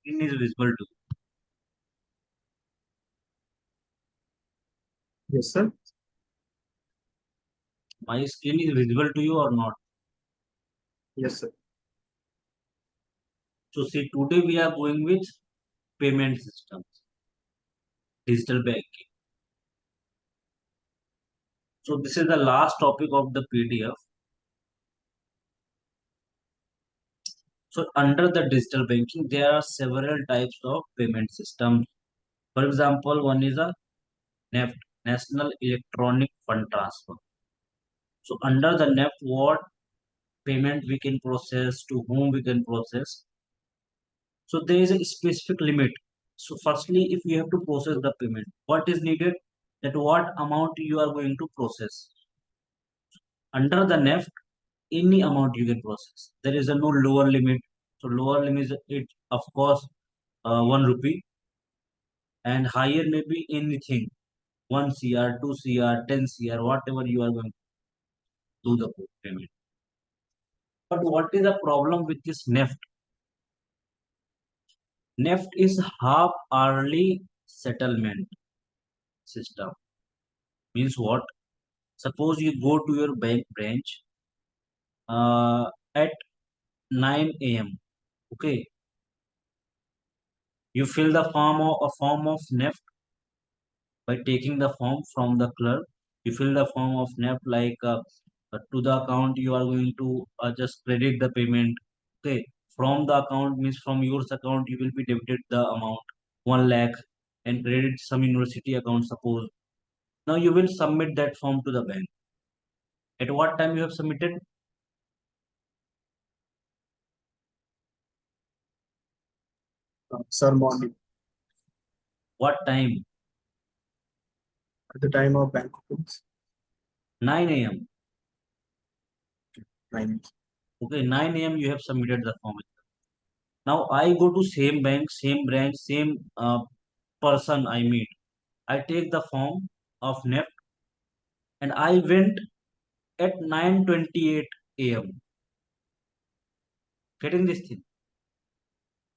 screen is visible to you? Yes, sir. My screen is visible to you or not? Yes, sir. So see, today we are going with payment systems, digital banking. So this is the last topic of the PDF. So under the digital banking, there are several types of payment systems. For example, one is a NEFT, National Electronic Fund Transfer. So under the NEFT, what payment we can process, to whom we can process. So there is a specific limit. So firstly, if you have to process the payment, what is needed? That what amount you are going to process. Under the NEFT, any amount you can process. There is a no lower limit. So lower limit is it of course 1 rupee, and higher may be anything 1 CR, 2 CR, 10 CR, whatever you are going to do the payment. But what is the problem with this NEFT? NEFT is half hourly settlement system. Means what? Suppose you go to your bank branch at 9 a.m. Okay, you fill the form of a form of NEFT by taking the form from the clerk. You fill the form of NEFT like to the account you are going to just credit the payment. Okay, from the account means from your account you will be debited the amount 1 lakh and credit some university account suppose. Now you will submit that form to the bank. At what time you have submitted? Sir, morning. What time? At the time of bank opens, 9 a.m. 9. Okay, 9 a.m. you have submitted the form. Now I go to same bank, same branch, same person I meet. I take the form of NEFT and I went at 9:28 a.m. Getting this thing.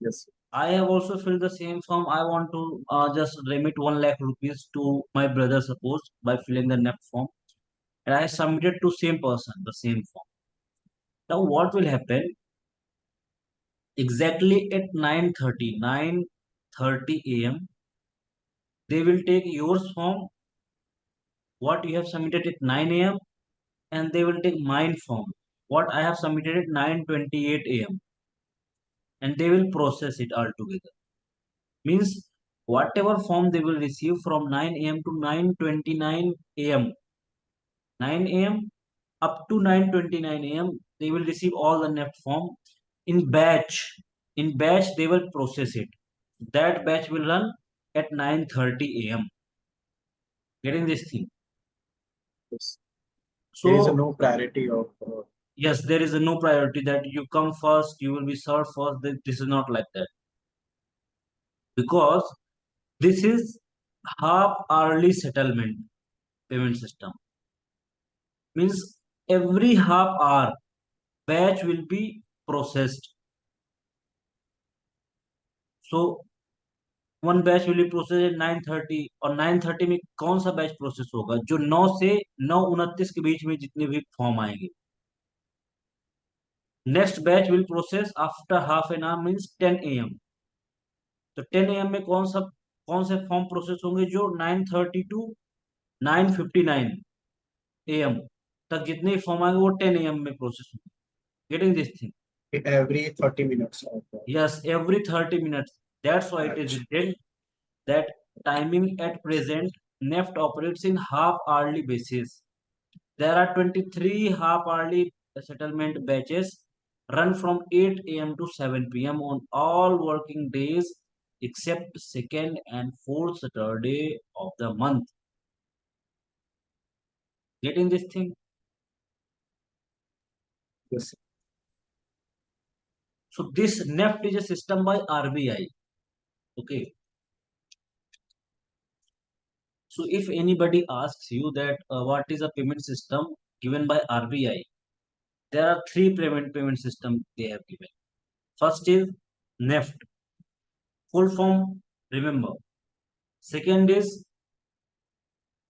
Yes, sir. I have also filled the same form. I want to just remit 1 lakh rupees to my brother, suppose, by filling the NEFT form. And I submitted to same person, the same form. Now what will happen? Exactly at 9:30 a.m. they will take your form, what you have submitted at 9 a.m. and they will take mine form, what I have submitted at 9:28 a.m. and they will process it all together. Means whatever form they will receive from 9 a.m. to 9:29 a.m. 9 a.m. up to 9:29 a.m. they will receive all the NEFT form in batch. In batch they will process it. That batch will run at 9:30 a.m. Getting this thing. Yes. There is a So no priority of. yes, there is a no priority that you come first, you will be served first. This is not like that because this is half hourly settlement payment system. Means every half hour batch will be processed. So one batch will be process at 9:30 और 9:30 में कौन सा batch process होगा जो 9 से 9:29 के बीच में जितने भी फॉर्म आएंगे. Next batch will process after half an hour means 10 a.m. तो 10 a.m. में कौन से फॉर्म प्रोसेस होंगे जो 9:30 टू 9:59 a.m. तक जितने फॉर्म आएंगे वो 10 a.m. में प्रोसेस होंगे. Getting this thing? Every 30 minutes of Yes, every 30 minutes. That's why it is batch. written that timing at present NEFT operates in half hourly basis. There are 23 half hourly settlement batches run from 8 a.m. to 7 p.m. on all working days except second and fourth Saturday of the month. Getting this thing? Yes, sir. So this NEFT is a system by RBI. Okay. So if anybody asks you that what is a payment system given by RBI, there are three payment system they have given. First is NEFT. Full form, remember. Second is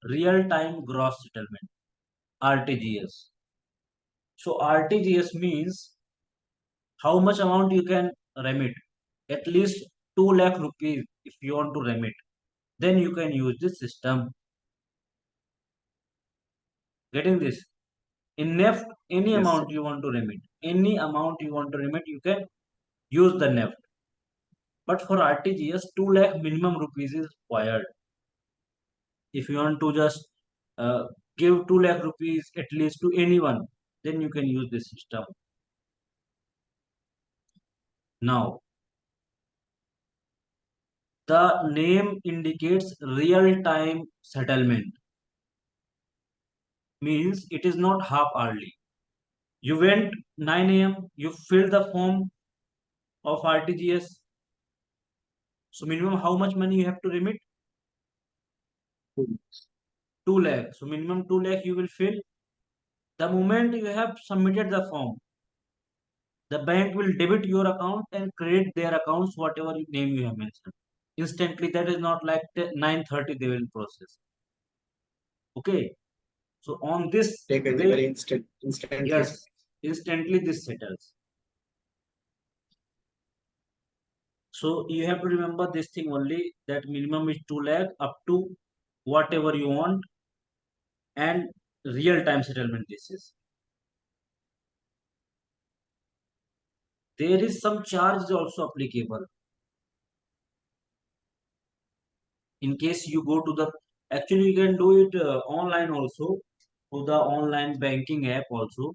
real time gross settlement, RTGS. So RTGS means how much amount you can remit. At least 2 lakh rupees if you want to remit. Then you can use this system. Getting this? In NEFT, any Yes, sir. amount you want to remit, any amount you want to remit, you can use the NEFT. But for RTGS, 2 lakh minimum rupees is required. If you want to just uh, give 2 lakh rupees at least to anyone, then you can use this system. Now, the name indicates real-time settlement, means it is not half hourly. You went 9 a.m., you filled the form of RTGS. So minimum how much money you have to remit? Cool. 2 lakh. So minimum 2 lakh you will fill. The moment you have submitted the form, the bank will debit your account and credit their accounts, whatever name you have mentioned. Instantly, that is not like the 9:30 they will process. Okay. So on this Take a way, very instantly. yes, instantly this settles. So you have to remember this thing only, that minimum is 2 lakh up to whatever you want, and real time settlement this is. There is some charge also applicable in case you go to the, actually you can do it online also, to the online banking app also,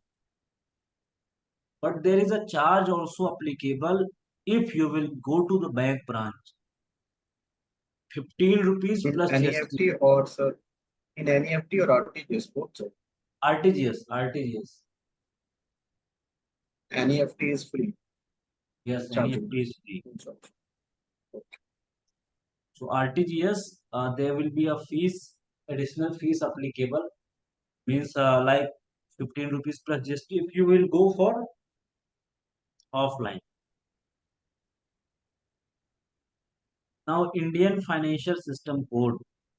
but there is a charge also applicable if you will go to the bank branch. 15 rupees In plus GST. NEFT or sir, in NEFT or RTGS, both sir. RTGS. NEFT is free, Yes, chargeable. NEFT is free. No charge. So RTGS, there will be a fees, additional fees applicable, means like 15 rupees plus GST if you will go for offline. Now Indian Financial System Code,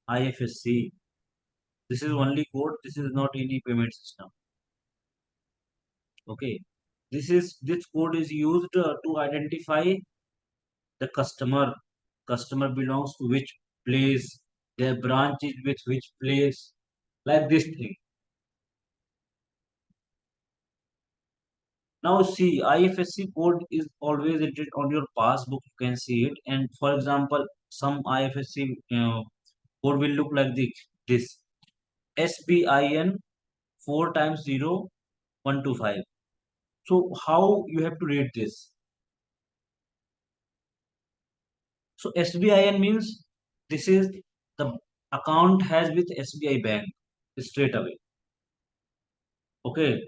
IFSC. This is only code. This is not any payment system. Okay. This code is used to identify the customer. Customer belongs to which place. Their branch is with which place. Like this thing. Now see, IFSC code is always entered on your passbook. You can see it. And for example, some IFSC code will look like this. SBIN 4 times 0 125. So how you have to read this? So SBIN means this is the account has with SBI bank straight away. Okay.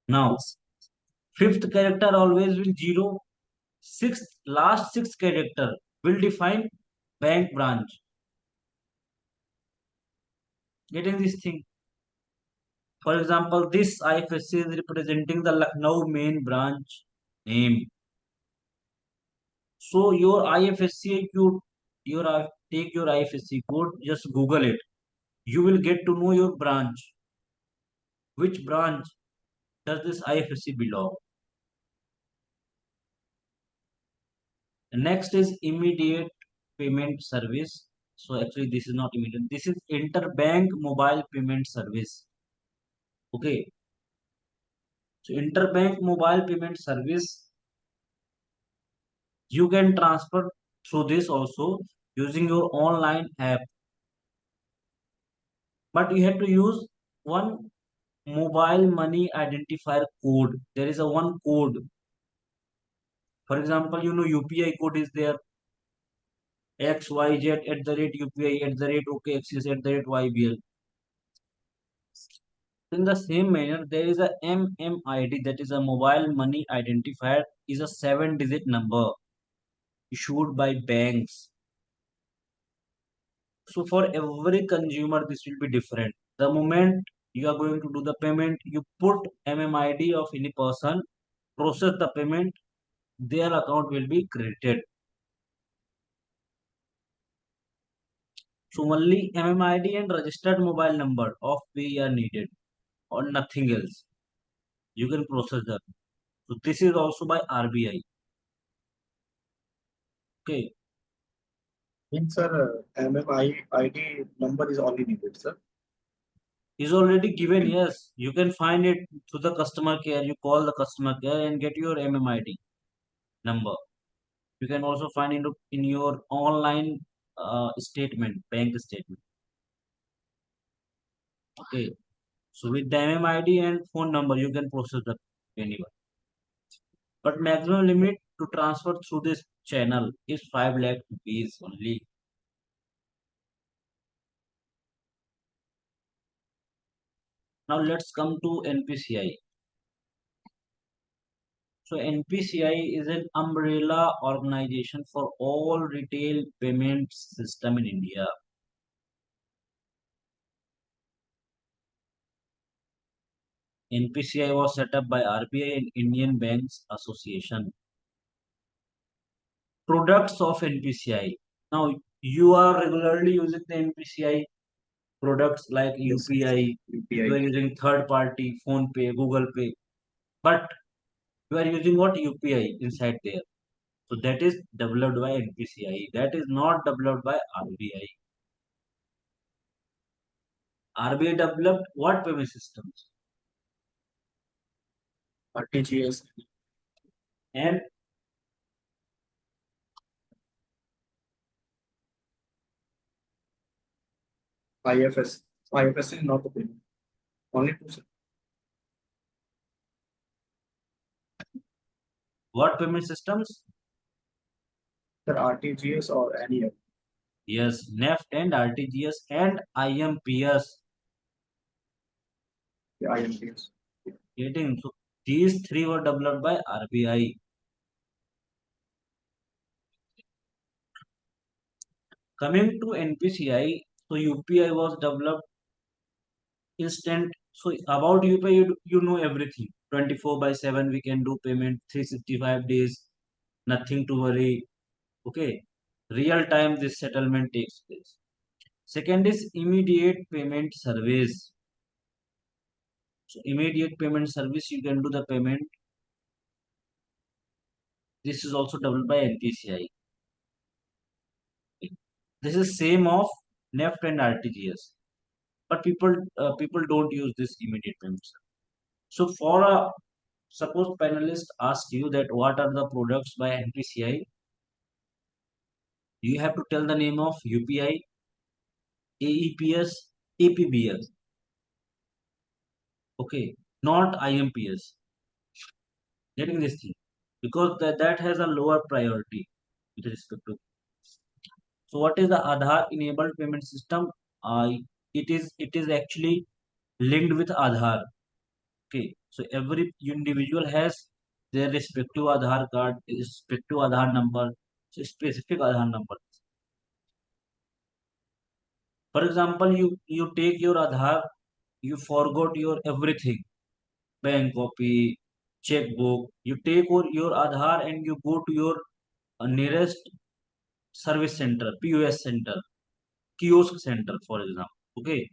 Now Yes. fifth character always will zero. Sixth last six character will define bank branch. Getting this thing. For example, this IFSC is representing the Lucknow main branch name. So your IFSC, take your IFSC code, just Google it. You will get to know your branch. Which branch does this IFSC belong? Next is immediate payment service. So actually, this is not immediate. This is interbank mobile payment service. Okay. So interbank mobile payment service, you can transfer through this also using your online app. But you have to use one mobile money identifier code. There is a one code. For example, UPI code is there, XYZ at the rate UPI at the rate OKXS at the rate YBL. In the same manner, there is a MMID, that is a mobile money identifier, is a 7-digit number issued by banks. So for every consumer, this will be different. The moment you are going to do the payment, you put MMID of any person, process the payment, their account will be credited. So only MMID and registered mobile number of pay are needed or nothing else. You can process that. So this is also by RBI. Okay, Means, sir, MMID number is only needed, sir. is already given. Yes, you can find it through the customer care. You call the customer care and get your MMID number. You can also find it in your online statement, bank statement. Okay, so with the MMID and phone number, you can process the anywhere. But maximum limit to transfer through this channel is 5 lakh rupees only. Now let's come to NPCI. So NPCI is an umbrella organization for all retail payment system in India. NPCI was set up by RBI and Indian Banks Association. Products of NPCI. Now you are regularly using the NPCI products like Yes, UPI. You UPI. are using third party, phone pay, Google Pay. But you are using what UPI inside there. So that is developed by NPCI. That is not developed by RBI. RBI developed what payment systems? RTGS, And IFS. IFS is not the payment. Only two, sir. what payment systems? Sir, RTGS or NEFT. Yes, NEFT and RTGS and IMPS. The IMPS. Getting so these three were developed by RBI. Coming to NPCI, so UPI was developed instant. So about UPI, you know everything. 24 by 7 we can do payment, 365 days, nothing to worry. Okay, real time this settlement takes place. Second is immediate payment service. So immediate payment service, you can do the payment. This is also developed by NPCI. This is same of NEFT and RTGS, but people don't use this immediate payment service. So for a suppose panelist asks you that what are the products by NPCI, you have to tell the name of UPI, AEPS, APBS. Okay, not IMPS. Getting this thing because that has a lower priority with respect to. So what is the Aadhaar enabled payment system? It is actually linked with Aadhaar. Okay, so every individual has their respective Aadhaar card, respective Aadhaar number, so specific Aadhaar number. For example, you take your Aadhaar, you forgot your everything, bank copy, checkbook. You take your Aadhaar and you go to your nearest service center, POS center, kiosk center, for example. Okay,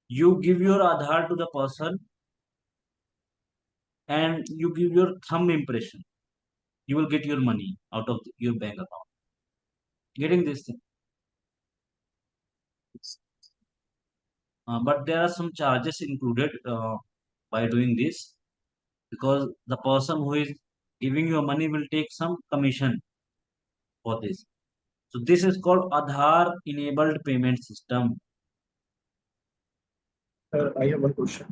you give your Aadhaar to the person and you give your thumb impression. You will get your money out of your bank account. Getting this thing. But there are some charges included by doing this because the person who is giving you money will take some commission for this. So this is called Aadhaar enabled payment system. Sir, I have one question.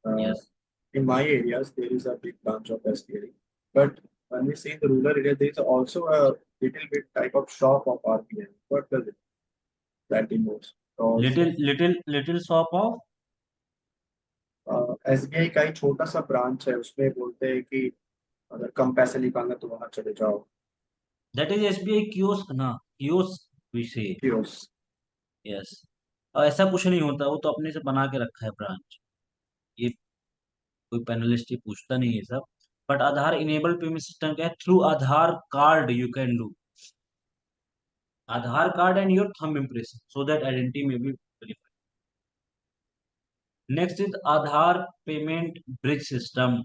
Uh, Yes. in my areas, there is a big branch of SBI. But when we see in the rural area, there is also a little bit type of shop of RBI. What does it that denotes? Because Little shop of SBI का ही छोटा सा branch है उसमें बोलते हैं कि अगर कम पैसे निकालना तो वहां चले जाओ that is SBI kiosk ना kiosk we say. Chaos Yes. ऐसा कुछ नहीं होता वो तो अपने से बना के रखा है ब्रांच. ये कोई पैनलिस्ट ही पूछता नहीं है सब. but Aadhaar enabled payment system क्या है, through Aadhaar card you can do Aadhaar card and your thumb impression so that identity may be verified. Next is Aadhaar payment bridge system.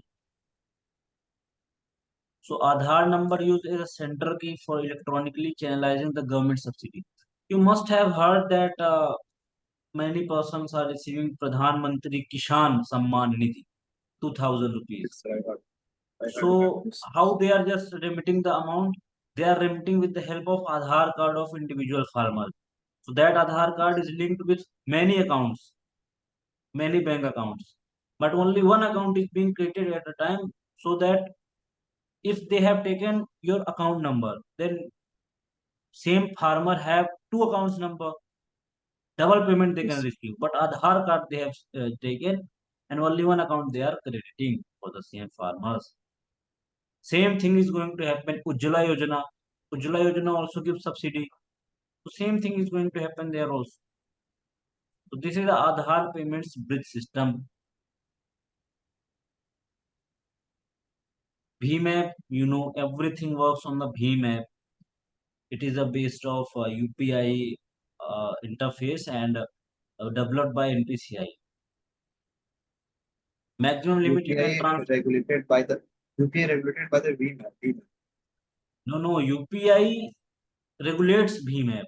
So Aadhaar number used as a center key for electronically channelizing the government subsidy. You must have heard that many persons are receiving Pradhan Mantri Kishan Samman Nidhi, 2000 rupees. Yes, I heard about So this. how they are just remitting the amount? They are remitting with the help of Aadhaar card of individual farmer. So that Aadhaar card is linked with many accounts, many bank accounts. But only one account is being created at a time so that if they have taken your account number, then same farmer have two accounts number, double payment they can Yes, receive. But Aadhaar card they have taken and only one account they are crediting for the same farmers. Same thing is going to happen Ujjwala Yojana. Ujjwala Yojana also gives subsidy. So same thing is going to happen there also. So this is the Aadhaar payments bridge system. Bhim app, you know, everything works on the Bhim app. It is a based of UPI interface and developed by NPCI. Maximum limit you can UPI transfer. regulated by the UPI regulated by the VMAP. No, no, UPI regulates Bhim app.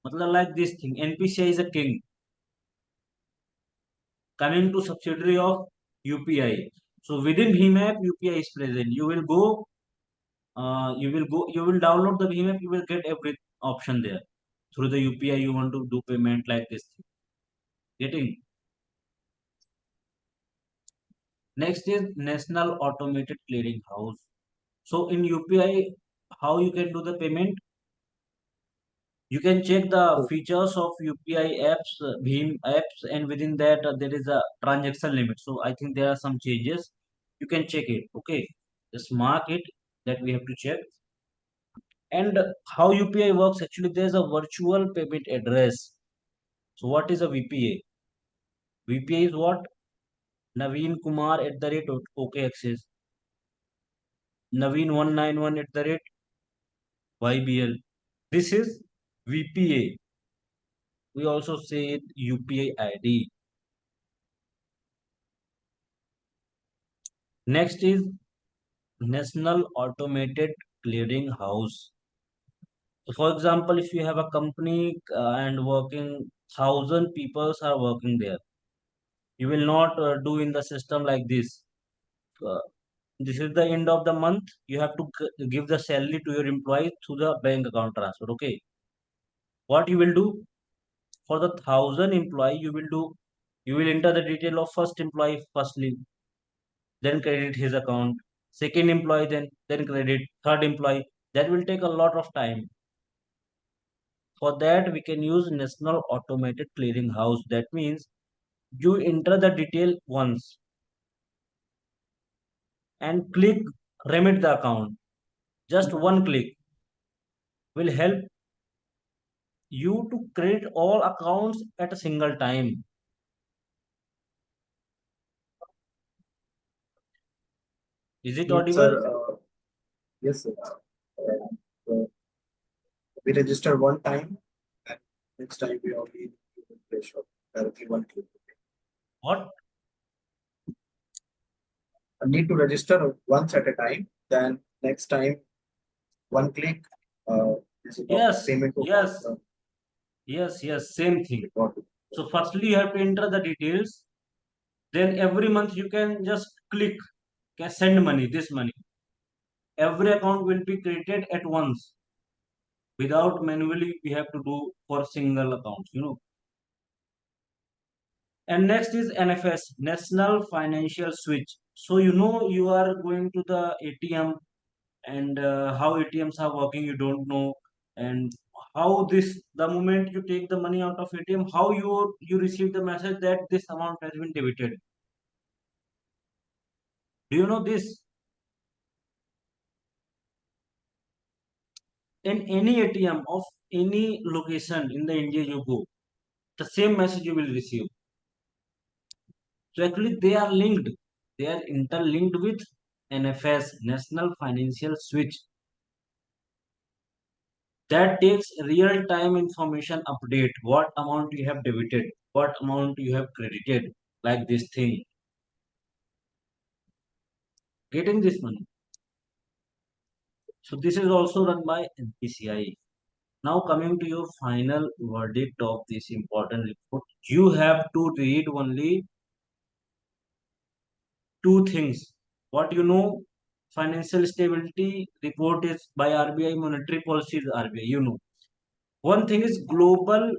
मतलब like this thing, NPCI is a king coming to subsidiary of UPI. So within Bhim app, UPI is present. You will download the Bhim app. You will get every option there through the UPI. You want to do payment like this. Getting next is National Automated Clearing House. So in UPI, how you can do the payment? You can check the So, features of UPI apps, Bhim apps, and within that there is a transaction limit. So I think there are some changes. You can check it. Okay, just mark it that we have to check. And how UPI works actually, there's a virtual payment address. So what is a VPA? VPA is what? Naveen Kumar at the rate OK Access. Naveen 191 at the rate YBL. This is VPA. We also say it UPI ID. Next is National Automated Clearing House. So for example, if you have a company and working 1,000 people are working there, you will not do in the system like this. Uh, this is the end of the month. You have to give the salary to your employees through the bank account transfer. Okay, what you will do for the 1,000 employee, you will enter the detail of first employee firstly, then credit his account. Second employee, then credit third employee. That will take a lot of time. For that, we can use National Automated Clearing House. That means you enter the detail once and click remit the account. Just one click will help you to credit all accounts at a single time. Is it means, audible? sir, yes, sir. Uh, we register one time, and next time we only refresh or directly one click. What? I need to register once at a time. Then next time, one click. Is it of Yes, payment to account? yes, yes, same thing. Got it. So firstly, you have to enter the details. Then every month you can just click, can send money, this money. Every account will be created at once without manually we have to do for single accounts. And next is NFS, National Financial Switch. So you are going to the ATM and how ATMs are working you don't know, and how this the moment you take the money out of ATM, how you receive the message that this amount has been debited. Do you know this? In any ATM of any location in the India you go, the same message you will receive. So actually they are linked. They are interlinked with NFS, National Financial Switch, that takes real time information update. What amount you have debited, what amount you have credited, like this thing. Getting this money. So this is also run by NPCI. Now coming to your final verdict of this important report, you have to read only two things. What you know, financial stability report is by RBI, monetary policy is RBI. You know, one thing is World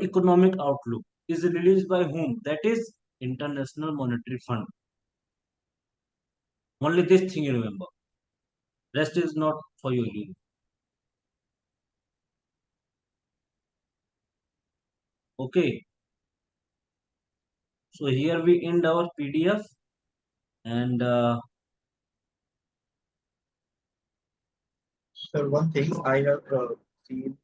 Economic Outlook is released by whom? That is International Monetary Fund. Only this thing you remember. Rest is not for you. Okay. So here we end our PDF and So one thing I have seen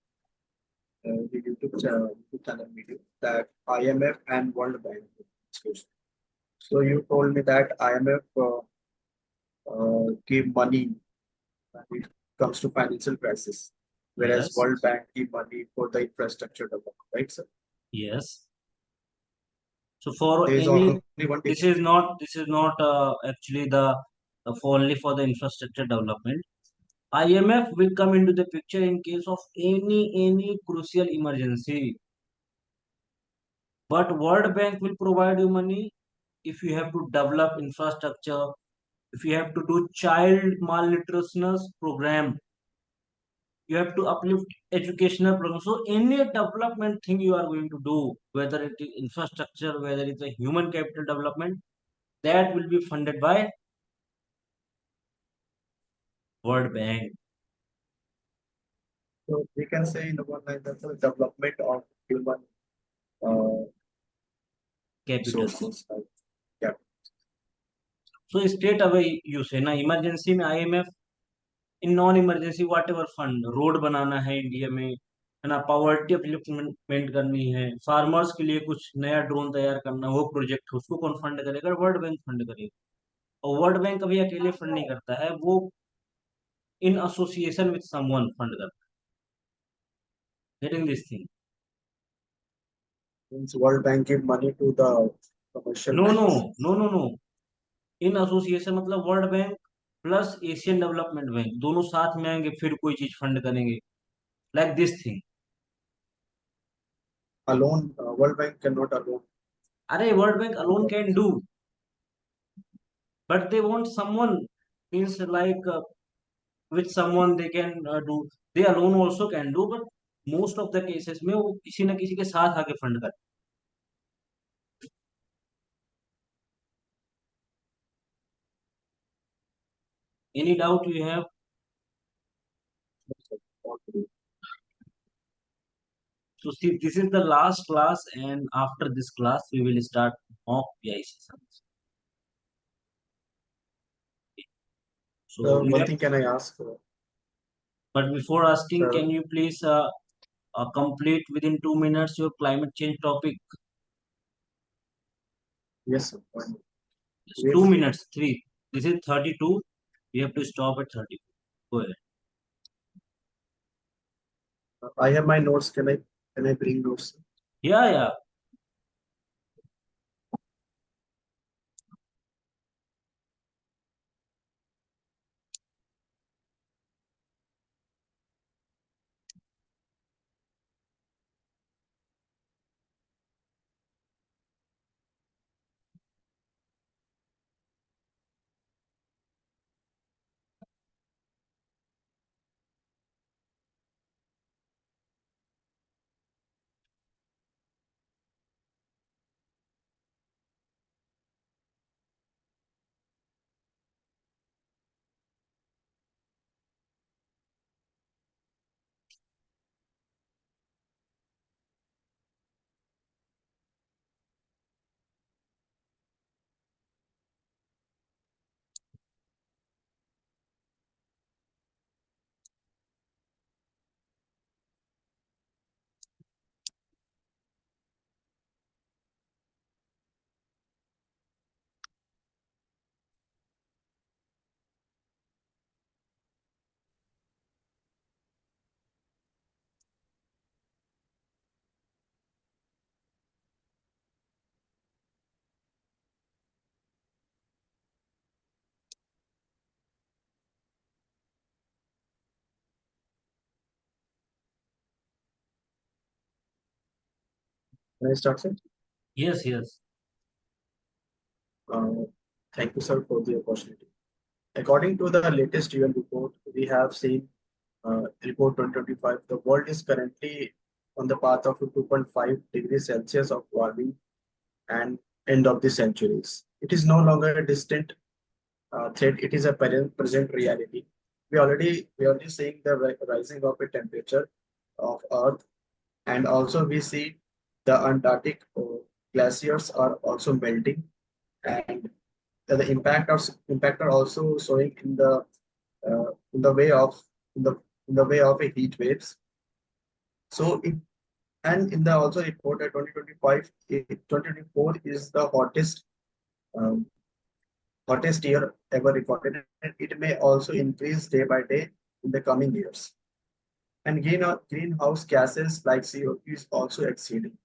the YouTube channel video that IMF and World Bank discussion. So you told me that IMF give money when it comes to financial crisis, whereas yes, World Bank give money for the infrastructure development, right, sir? yes. So for There is any, only one difference. this is not actually the for only for the infrastructure development. IMF will come into the picture in case of any crucial emergency. But World Bank will provide you money if you have to develop infrastructure, if you have to do child malnutrition program, you have to uplift educational program. So any development thing you are going to do, whether it is infrastructure, whether it's a human capital development, that will be funded by World Bank So we can say in one line that the development of human uh, capital. resources. Yeah. So straight away you say ना emergency में IMF, in non emergency whatever fund, road बनाना है India में, है ना, poverty upliftment करनी है, farmers के लिए कुछ नया ड्रोन तैयार करना, वो प्रोजेक्ट उसको कौन फंड करेगा? वर्ल्ड बैंक फंड करेगा। और वर्ल्ड बैंक कभी अकेले फंड नहीं करता है, वो in association with someone fund करता है। Getting this thing? Means World Bank give money to the commercial no no banks. No no no, in association मतलब world bank plus Asian development bank दोनों साथ में आएंगे फिर कोई चीज फंड करेंगे, like this thing. Alone, World Bank cannot alone. अरे World Bank Do alone all can this. Do, but they want someone, means like with someone they can do, they alone also can do, but most of the cases में वो किसी ना किसी के साथ आके fund कर। Any doubt you have? All three. So see, this is the last class and after this class we will start mock PI sessions. So you One have, thing can I ask, but before asking, sir? can you please complete within 2 minutes your climate change topic? Yes, sir. One. Yes, Wait, 2 minutes, three. This is 32. You have to stop at 30. Go ahead. I have my notes. Can I bring notes? Yeah, yeah. Can I start, sir? Yes, yes. Uh, Thank you, sir, for the opportunity. According to the latest UN report, we have seen report 2025, the world is currently on the path of 2.5 degrees Celsius of warming and end of the centuries. It is no longer a distant threat; it is a present reality. We already seeing the rising of a temperature of Earth, and also we see the Antarctic glaciers are also melting, and the impact are also showing in the way of in the in the way of a heat waves. So it and in the also report at 2025, 2024 is the um, hottest year ever recorded, and it may also increase day by day in the coming years. And greenhouse gases like CO2 is also exceeding.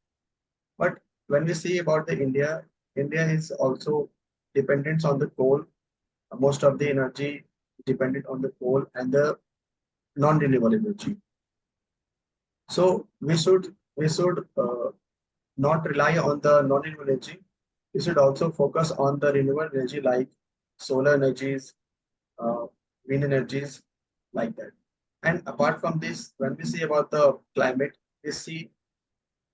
But when we see about the India, India is also dependent on the coal. Most of the energy dependent on the coal and the non-renewable energy. So we should not rely on the non-renewable energy. We should also focus on the renewable energy like solar energies, uh, wind energies, like that. And apart from this, when we see about the climate, we see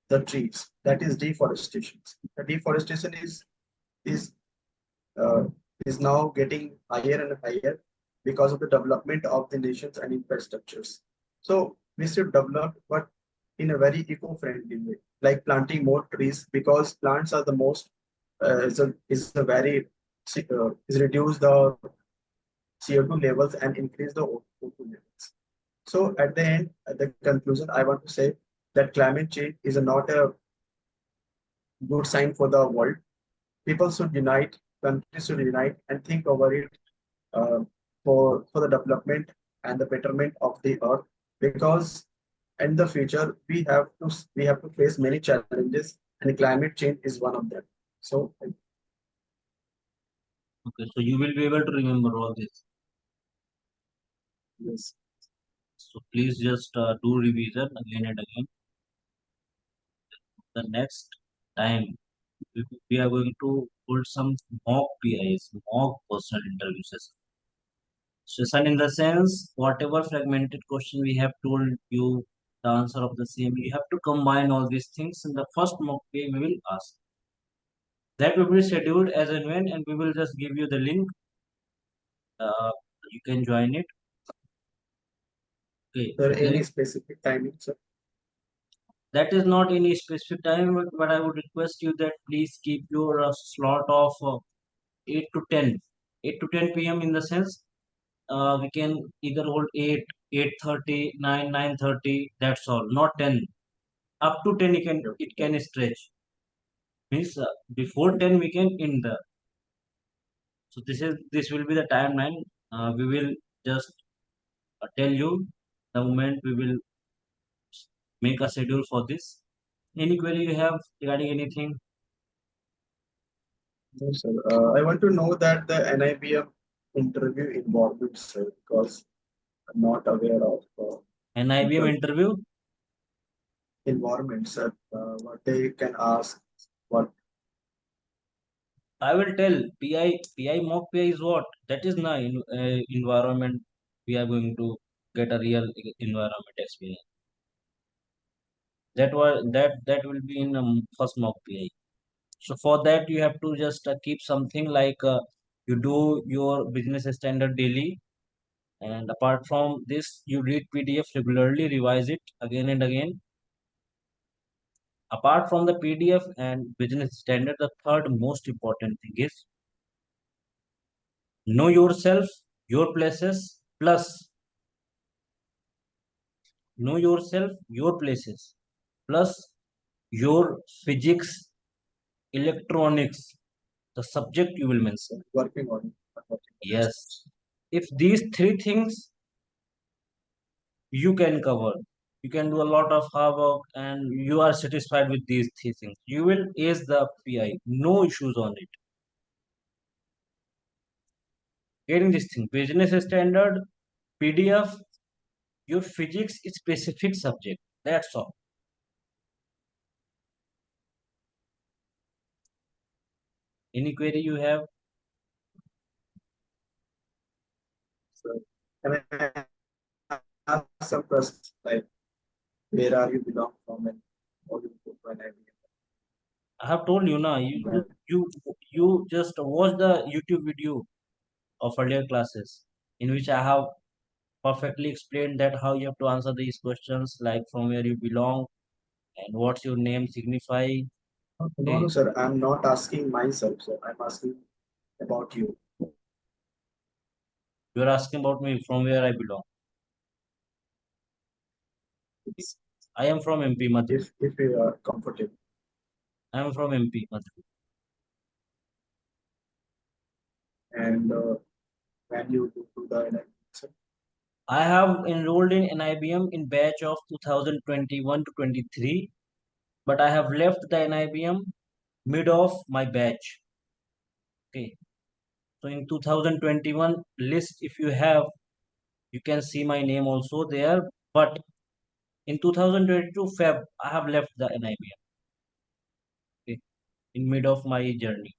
the trees. That is deforestation. The deforestation is uh, is now getting higher and higher because of the development of the nations and infrastructures. So we should develop, but in a very eco-friendly way, like planting more trees because plants are the most is a very is reduce the CO2 levels and increase the O2 levels. So at the end, at the conclusion, I want to say that climate change is not a good sign for the world. People should unite, countries should unite and think over it uh, for the development and the betterment of the earth, because in the future we have to face many challenges, and climate change is one of them. So Okay, so you will be able to remember all this. yes, So please just do revision again and again. The next time we are going to put some mock PIs, mock personal interview session in the sense whatever fragmented question we have told you the answer of the same, you have to combine all these things in the first mock PI we will ask. That will be scheduled as and when, and we will just give you the link. Uh, you can join it. Okay, there so there any is specific timing, sir? that is not any specific time, but I would request you that please keep your slot of 8 to 10, 8 to 10 p.m. in the sense we can either hold 8, 8:30, 9, 9:30. That's all. Not 10. Up to 10, it can stretch. Means before 10 we can end the. So this will be the timeline. We will just tell you the moment we will make a schedule for this. Any query you have regarding anything? No, sir. I want to know that the NIBM interview environment, sir, because I'm not aware of NIBM interview interview? environment, sir. What they can ask, what I will tell PI mock PI is what? That is not environment. We are going to get a real environment experience. That will be in first mock PI. So for that you have to just keep something like you do your business standard daily, and apart from this you read PDF regularly, revise it again and again. Apart from the PDF and business standard, the third most important thing is know yourself, your places, plus know yourself, your places, plus your physics, electronics, the subject you will mention. working on it, working on it. Yes. If these three things you can cover, you can do a lot of hard work and you are satisfied with these three things, you will ace the PI. No issues on it. Getting this thing, business standard, PDF, your physics is specific subject. That's all. Any query you have? So can I ask some questions like where are you belong from and how you put when I I have told you now. You just watch the YouTube video of earlier classes in which I have perfectly explained that how you have to answer these questions, like from where you belong and what's your name signify. No, no, Okay, sir. I'm not asking myself, sir. I'm asking about you. you are asking about me from where I belong. It's, I am from MP Madhya. if you are comfortable I am from MP Madhya. and when you go to the NIBM, sir, I have enrolled in NIBM in batch of 2021 to 23, but I have left the NIBM mid of my batch. Okay, so in 2021 list, if you have, you can see my name also there. But in 2022 Feb, I have left the NIBM. Okay, in mid of my journey.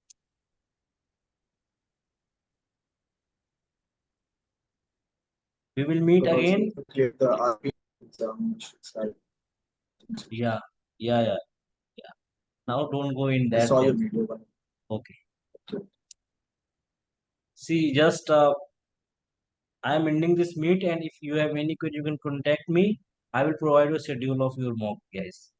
We will meet because again. you clear the RP examinations, right? Yeah, yeah. Now don't go in I that saw your depth. video. One. Okay. So, See, just I am ending this meet, and if you have any query, you can contact me. I will provide you a schedule of your mock, guys.